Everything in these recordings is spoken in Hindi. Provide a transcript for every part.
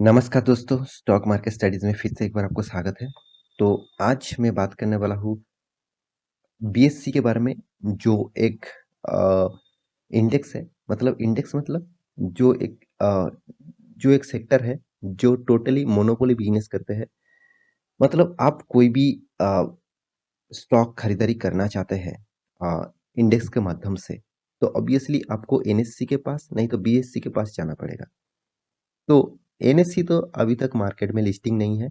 नमस्कार दोस्तों, स्टॉक मार्केट स्टडीज़ में फिर से एक बार आपको स्वागत है। तो आज मैं बात करने वाला हूँ बीएससी के बारे में जो एक इंडेक्स है। मतलब इंडेक्स मतलब जो एक सेक्टर है जो टोटली मोनोपोली बिज़नेस करते हैं। मतलब आप कोई भी अ, स्टॉक खरीदारी करना चाहते हैं इंडेक्स के माध्यम से, तो ऑब्वियसली आपको एनएससी के पास नहीं तो बीएससी के पास जाना पड़ेगा। तो एनएससी तो अभी तक मार्केट में लिस्टिंग नहीं है।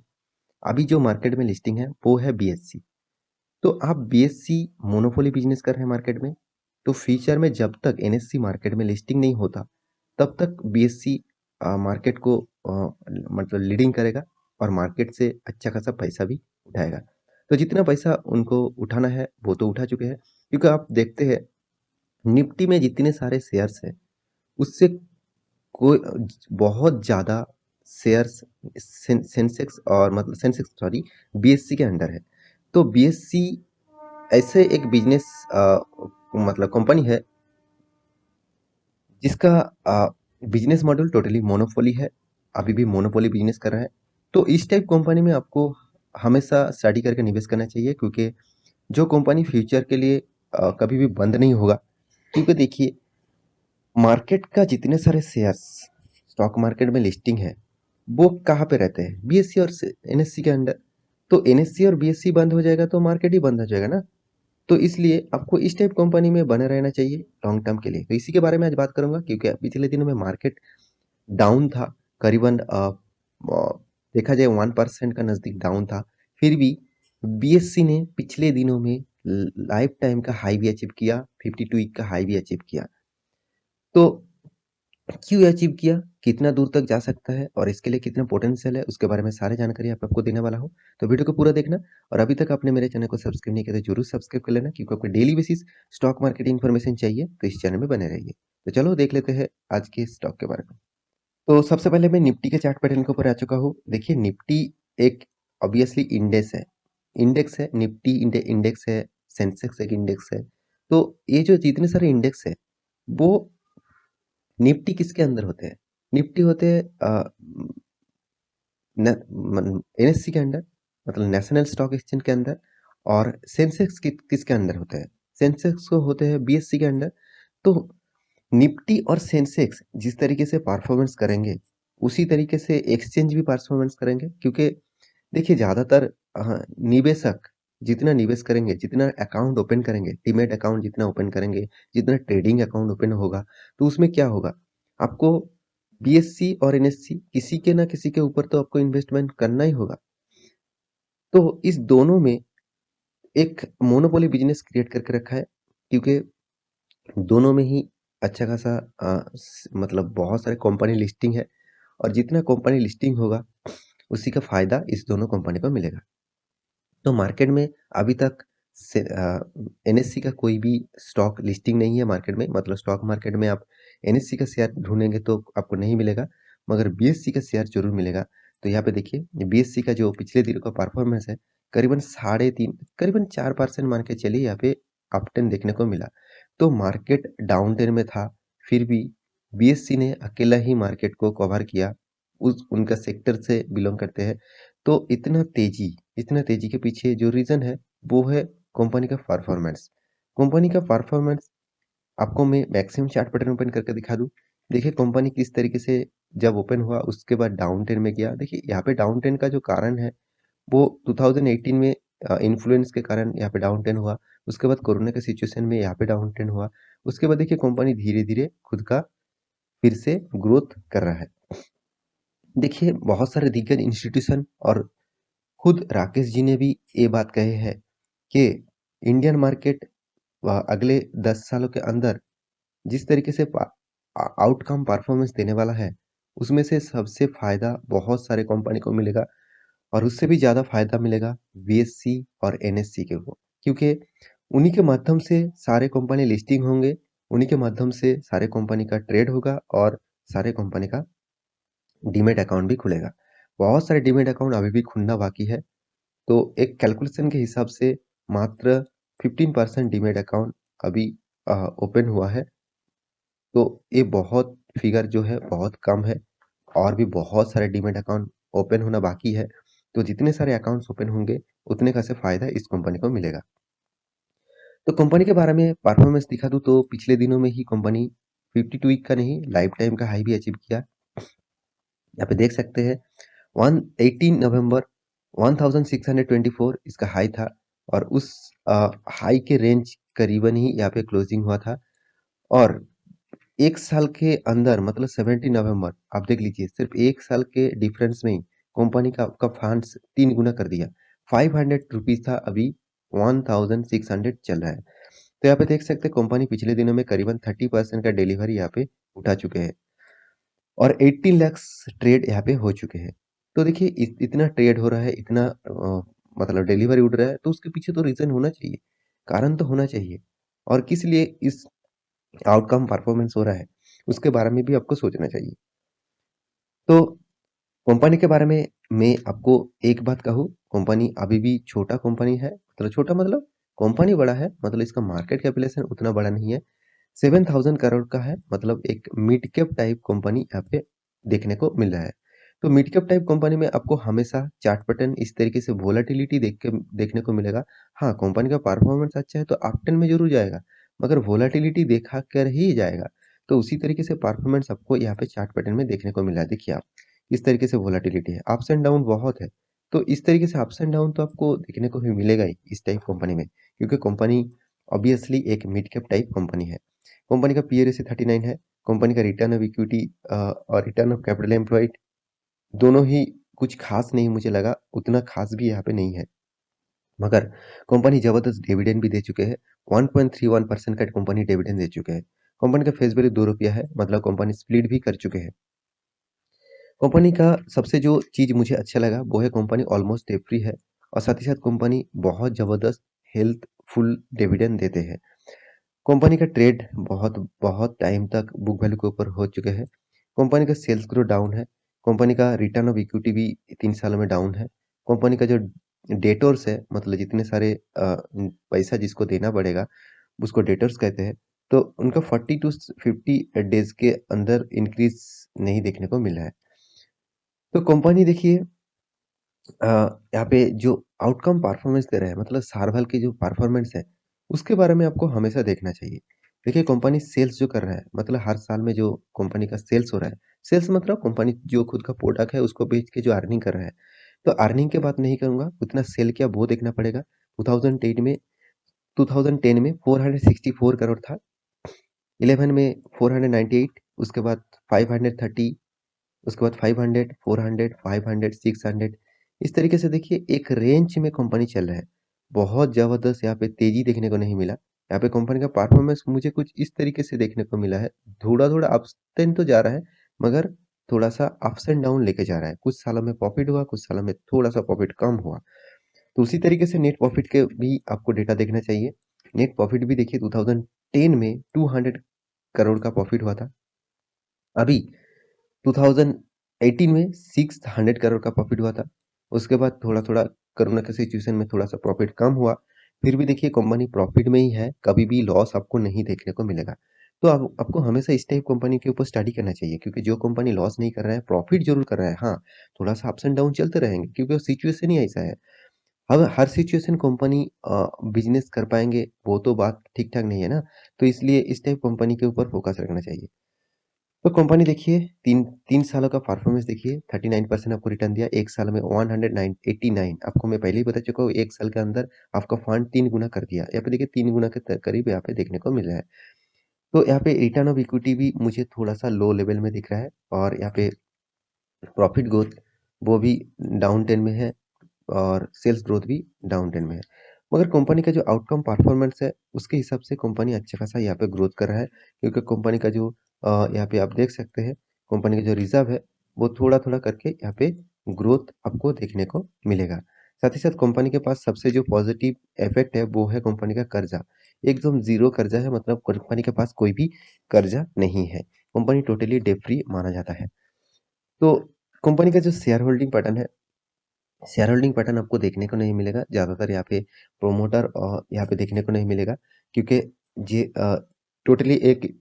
अभी जो मार्केट में लिस्टिंग है वो है बीएससी। तो आप बीएससी मोनोपोली बिजनेस कर रहे हैं मार्केट में, तो फ्यूचर में जब तक एनएससी मार्केट में लिस्टिंग नहीं होता तब तक बीएससी मार्केट को मतलब लीडिंग करेगा और मार्केट से अच्छा खासा पैसा भी उठाएगा। तो जितना पैसा उनको उठाना है वो तो उठा चुके हैं, क्योंकि आप देखते हैं निफ्टी में जितने सारे शेयर्स हैं उससे कोई बहुत ज़्यादा शेयर्स सेंसेक्स और मतलब सेंसेक्स सॉरी बीएससी के अंडर है। तो बीएससी ऐसे एक बिजनेस मतलब कंपनी है जिसका बिजनेस मॉडल टोटली मोनोपोली है। अभी भी मोनोपोली बिजनेस कर रहा है। तो इस टाइप कंपनी में आपको हमेशा स्टडी करके निवेश करना चाहिए, क्योंकि जो कंपनी फ्यूचर के लिए कभी भी बंद नहीं होगा। क्योंकि देखिए मार्केट का जितने सारे शेयर्स स्टॉक मार्केट में लिस्टिंग है वो कहाँ पे रहते हैं, बीएससी और एनएससी के अंडर। तो एनएससी और बीएससी बंद हो जाएगा तो मार्केट ही बंद हो जाएगा ना। तो इसलिए आपको इस टाइप कंपनी में बने रहना चाहिए लॉन्ग टर्म के लिए। तो इसी के बारे में आज बात करूंगा, क्योंकि पिछले दिनों में मार्केट डाउन था। करीबन देखा जाए 1% का नजदीक डाउन था। फिर भी बीएससी ने पिछले दिनों में लाइफ टाइम का हाई भी अचीव किया, 52 वीक का हाई भी अचीव किया। तो क्यों अचीव किया, कितना दूर तक जा सकता है और इसके लिए कितना पोटेंशियल है, उसके बारे में सारी जानकारी आपको देने वाला हूँ। तो वीडियो को पूरा देखना। और अभी तक आपने मेरे चैनल को सब्सक्राइब नहीं किया तो जरूर सब्सक्राइब कर लेना, क्योंकि आपको daily basis stock market information चाहिए तो इस चैनल में बने रहिए। तो चलो देख लेते हैं आज के स्टॉक के बारे में। तो सबसे पहले मैं निफ्टी के चार्ट पैटर्न के ऊपर आ चुका हूँ। देखिए निफ्टी एक ऑब्वियसली इंडेक्स है निफ्टी इंडेक्स है, सेंसेक्स एक इंडेक्स है। तो ये जो जितने सारे इंडेक्स है वो निफ्टी किसके अंदर होते हैं? निफ्टी होते हैं एनएससी के अंदर, मतलब नेशनल स्टॉक एक्सचेंज के अंदर। और सेंसेक्स किसके अंदर होते हैं? सेंसेक्स को होते हैं बीएससी के अंदर। तो निफ्टी और सेंसेक्स जिस तरीके से परफॉर्मेंस करेंगे उसी तरीके से एक्सचेंज भी परफॉर्मेंस करेंगे, क्योंकि देखिए ज़्यादातर निवेशक जितना निवेश करेंगे, जितना अकाउंट ओपन करेंगे, डीमैट अकाउंट जितना ओपन करेंगे, जितना ट्रेडिंग अकाउंट ओपन होगा, तो उसमें क्या होगा? आपको बीएससी और एनएससी किसी के ना किसी के ऊपर तो आपको इन्वेस्टमेंट करना ही होगा। तो इस दोनों में एक मोनोपोली बिजनेस क्रिएट करके रखा है, क्योंकि दोनों में ही अच्छा खासा मतलब बहुत सारे कंपनी लिस्टिंग है। और जितना कंपनी लिस्टिंग होगा उसी का फायदा इस दोनों कंपनी को मिलेगा। तो मार्केट में अभी तक एनएससी का कोई भी स्टॉक लिस्टिंग नहीं है मार्केट में। मतलब स्टॉक मार्केट में आप एनएससी का शेयर ढूंढेंगे तो आपको नहीं मिलेगा, मगर बीएससी का शेयर जरूर मिलेगा। तो यहाँ पे देखिए बीएससी का जो पिछले दिनों का परफॉर्मेंस है करीबन 3.5 करीबन 4% मान के चलिए, यहाँ पे अपटेन देखने को मिला। तो मार्केट डाउन टेन में था, फिर भी बीएससी ने अकेला ही मार्केट को कवर किया। उस उनका सेक्टर से बिलोंग करते हैं। तो इतना तेजी के पीछे जो रीजन है वो है कंपनी का परफॉर्मेंस। कंपनी का परफॉर्मेंस आपको मैं मैक्सिमम चार्ट पैटर्न ओपन करके दिखा दूं। देखिए कंपनी किस तरीके से जब ओपन हुआ उसके बाद डाउन टेन में गया। देखिए यहाँ पे डाउन टेन का जो कारण है वो 2018 में इन्फ्लुएंस के कारण यहाँ पे डाउन टेन हुआ। उसके बाद कोरोना के सिचुएशन में यहाँ पे डाउन टेन हुआ। उसके बाद देखिए कंपनी धीरे धीरे खुद का फिर से ग्रोथ कर रहा है। देखिए बहुत सारे दिग्गज इंस्टीट्यूशन और खुद राकेश जी ने भी ये बात कही है कि इंडियन मार्केट अगले 10 सालों के अंदर जिस तरीके से आउटकम परफॉर्मेंस देने वाला है उसमें से सबसे फायदा बहुत सारे कंपनी को मिलेगा। और उससे भी ज़्यादा फायदा मिलेगा बीएससी और एनएससी के को, क्योंकि उन्हीं के माध्यम से सारे कंपनी लिस्टिंग होंगे, उन्हीं के माध्यम से सारे कंपनी का ट्रेड होगा और सारे कंपनी का डीमेट अकाउंट भी खुलेगा। बहुत सारे डीमेट अकाउंट अभी भी खुलना बाकी है। तो एक कैलकुलेशन के हिसाब से मात्र 15% डीमेट अकाउंट अभी ओपन हुआ है। तो ये बहुत फिगर जो है बहुत कम है। और भी बहुत सारे डीमैट अकाउंट ओपन होना बाकी है। तो जितने सारे अकाउंट्स ओपन होंगे उतने का से फ़ायदा इस कंपनी को मिलेगा। तो कंपनी के बारे में परफॉर्मेंस दिखा दूँ तो पिछले दिनों में ही कंपनी 52 वीक का नहीं, लाइफ टाइम का हाई भी अचीव किया। यहाँ पे देख सकते हैं 18 नवंबर 1624 इसका हाई था और उस हाई के रेंज करीबन ही यहाँ पे क्लोजिंग हुआ था। और 1 साल के अंदर मतलब 17 नवंबर आप देख लीजिए, सिर्फ 1 साल के डिफरेंस में ही कंपनी का आपका फंड्स 3 गुना कर दिया। ₹500 था, अभी 1600 चल रहा है। तो यहाँ पे देख सकते हैं कंपनी पिछले दिनों में करीबन 30% का डिलीवरी यहाँ पे उठा चुके हैं और 18 लैक्स ट्रेड यहाँ पे हो चुके हैं। तो देखिए इतना ट्रेड हो रहा है, इतना मतलब डिलीवरी उड़ रहा है, तो उसके पीछे तो रीज़न होना चाहिए, कारण तो होना चाहिए। और किस लिए इस आउटकम परफॉर्मेंस हो रहा है, उसके बारे में भी आपको सोचना चाहिए। तो कंपनी के बारे में मैं आपको एक बात कहूँ, कंपनी अभी भी छोटा कंपनी है, मतलब छोटा मतलब कंपनी बड़ा है, मतलब इसका मार्केट कैपिटलाइजेशन उतना बड़ा नहीं है। 7,000 करोड़ का है, मतलब एक मिड कैप टाइप कंपनी यहाँ पे देखने को मिल रहा है। तो मिड कैप टाइप कंपनी में आपको हमेशा चार्ट पैटर्न इस तरीके से वोलेटिलिटी देखने को मिलेगा। हाँ, कंपनी का परफॉर्मेंस अच्छा है तो अपट्रेंड में जरूर जाएगा, मगर वोलेटिलिटी देखा कर ही जाएगा। तो उसी तरीके से परफॉर्मेंस आपको यहाँ पे चार्ट पैटर्न में देखने को मिल रहा है। देखिए आप, इस तरीके से वोलेटिलिटी है, अप्स एंड डाउन बहुत है। तो इस तरीके से अप्स एंड डाउन तो आपको देखने को ही मिलेगा ही इस टाइप कंपनी में, क्योंकि कंपनी ऑब्वियसली एक मिड कैप टाइप कंपनी है। कंपनी का पीई रेशियो 39 है। कंपनी का रिटर्न ऑफ इक्विटी और रिटर्न ऑफ कैपिटल एम्प्लॉयड दोनों ही कुछ खास नहीं मुझे लगा, उतना खास भी यहाँ पे नहीं है। मगर कंपनी जबरदस्त डिविडेंड भी दे चुके हैं। 1.31% का कंपनी डिविडेंड दे चुके हैं। कंपनी का फेस वैल्यू ₹2 है, मतलब कंपनी स्प्लिट भी कर चुके हैं। कंपनी का सबसे जो चीज़ मुझे अच्छा लगा वो है कंपनी ऑलमोस्ट डेट फ्री है और साथ ही साथ कंपनी बहुत ज़बरदस्त हेल्थफुल डिविडेंड देते हैं। कंपनी का ट्रेड बहुत बहुत टाइम तक बुक वैल्यू के ऊपर हो चुके हैं। कंपनी का सेल्स ग्रोथ डाउन है। कंपनी का रिटर्न ऑफ इक्विटी भी 3 सालों में डाउन है। कंपनी का जो डेटर्स है, मतलब जितने सारे पैसा जिसको देना पड़ेगा उसको डेटर्स कहते हैं। तो उनका 40 टू 50 डेज के अंदर इंक्रीज नहीं देखने को मिला है। तो कंपनी देखिए यहाँ पे जो आउटकम परफॉर्मेंस दे रहा है, मतलब साल-भर की जो परफॉर्मेंस है, उसके बारे में आपको हमेशा देखना चाहिए। देखिए कंपनी सेल्स जो कर रहा है, मतलब हर साल में जो कंपनी का सेल्स हो रहा है, सेल्स मतलब कंपनी जो खुद का प्रोडक्ट है उसको बेच के जो अर्निंग कर रहा है। तो अर्निंग की बात नहीं करूँगा, उतना सेल किया वो देखना पड़ेगा। 2010 में 2010 में 464 करोड़ था, 11 में 498, उसके बाद 530, उसके बाद 500, 400, 500, 600, इस तरीके से देखिए एक रेंज में कंपनी चल रहा है। बहुत ज़बरदस्त यहाँ पे तेज़ी देखने को नहीं मिला। यहाँ पे कंपनी का परफॉर्मेंस मुझे कुछ इस तरीके से देखने को मिला है। थोड़ा-थोड़ा अप्स एंड तो जा रहा है, मगर थोड़ा-सा अप्स एंड डाउन लेके जा रहा है। कुछ सालों में प्रॉफिट हुआ, कुछ सालों में थोड़ा-सा प्रॉफिट कम हुआ। तो उसी तरीके से नेट प्रॉफिट के भी आपको डेटा देखना चाहिए। नेट प्रॉफिट भी देखिए 2010 में 200 करोड़ का प्रॉफिट हुआ था। अभी 2018 में 600 करोड़ का प्रॉफिट हुआ था। उसके बाद थोड़ा-थोड़ा कोरोना के सिचुएशन में थोड़ा-सा प्रॉफिट कम हुआ। फिर भी देखिए कंपनी प्रॉफिट में ही है, कभी भी लॉस आपको नहीं देखने को मिलेगा। तो आप आपको हमेशा इस टाइप कंपनी के ऊपर स्टडी करना चाहिए, क्योंकि जो कंपनी लॉस नहीं कर रहा है, प्रॉफिट ज़रूर कर रहा है। हाँ, थोड़ा-सा अप्स एंड डाउन चलते रहेंगे क्योंकि वो सिचुएशन ही ऐसा है। अब हर सिचुएशन कंपनी बिज़नेस कर पाएँगे, वो तो बात ठीक-ठाक नहीं है ना। तो इसलिए इस टाइप कंपनी के ऊपर फोकस रखना चाहिए। तो कंपनी देखिए 3 सालों का परफॉर्मेंस देखिए, 39% आपको रिटर्न दिया, 1 साल में 189 आपको मैं पहले ही बता चुका हूँ, 1 साल के अंदर आपका फंड 3 गुना कर दिया। यहाँ पे देखिए 3 गुना के करीब यहाँ पे देखने को मिल रहा है। तो यहाँ पे रिटर्न ऑफ इक्विटी भी मुझे थोड़ा-सा लो लेवल में दिख रहा है और यहाँ पे प्रॉफिट ग्रोथ वो भी डाउन ट्रेंड में है और सेल्स ग्रोथ भी डाउन ट्रेंड में है। मगर कंपनी का जो आउटकम परफॉर्मेंस है, उसके हिसाब से कंपनी अच्छा खासा यहाँ पे ग्रोथ कर रहा है, क्योंकि कंपनी का जो यहाँ पे आप देख सकते हैं, कंपनी का जो रिज़र्व है, वो थोड़ा-थोड़ा करके यहाँ पे ग्रोथ आपको देखने को मिलेगा। साथ ही साथ कंपनी के पास सबसे जो पॉज़िटिव इफ़ेक्ट है, वो है कंपनी का कर्ज़ा। एकदम ज़ीरो कर्ज़ा है, मतलब कंपनी के पास कोई भी कर्ज़ा नहीं है। कंपनी टोटली डेट फ्री माना जाता है। तो कंपनी का जो शेयर होल्डिंग पैटर्न है, शेयर होल्डिंग पैटर्न आपको देखने को नहीं मिलेगा। ज़्यादातर यहाँ पे प्रोमोटर यहाँ पे देखने को नहीं मिलेगा, क्योंकि ये टोटली एक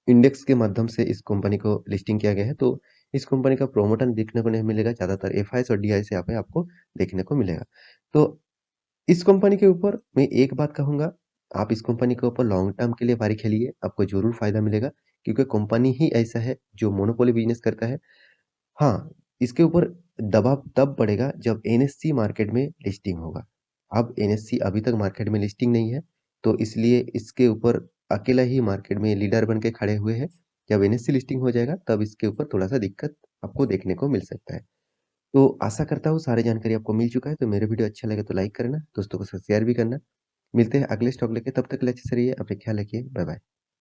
इंडेक्स के माध्यम से इस कंपनी को लिस्टिंग किया गया है। तो इस कंपनी का प्रमोटर देखने को नहीं मिलेगा, ज़्यादातर एफआईएस और डीआईएस यहाँ पे आपको देखने को मिलेगा। तो इस कंपनी के ऊपर मैं एक बात कहूँगा, आप इस कंपनी के ऊपर लॉन्ग टर्म के लिए बारी खेलिए, आपको ज़रूर फ़ायदा मिलेगा क्योंकि कंपनी ही ऐसा है जो मोनोपोली बिज़नेस करता है। हाँ, इसके ऊपर दबाव तब पड़ेगा जब एनएससी मार्केट में लिस्टिंग होगा। अब एनएससी अभी तक मार्केट में लिस्टिंग नहीं है, तो इसलिए इसके ऊपर अकेला ही मार्केट में लीडर बन के खड़े हुए हैं। जब एनएससी लिस्टिंग हो जाएगा तब इसके ऊपर थोड़ा-सा दिक्कत आपको देखने को मिल सकता है। तो आशा करता हूँ सारी जानकारी आपको मिल चुका है, तो मेरा वीडियो अच्छा लगे तो लाइक करना, दोस्तों के साथ शेयर भी करना। मिलते हैं अगले स्टॉक लेके, तब तक के लिए अच्छे से रहिए, अपना ख्याल रखिए। Bye bye.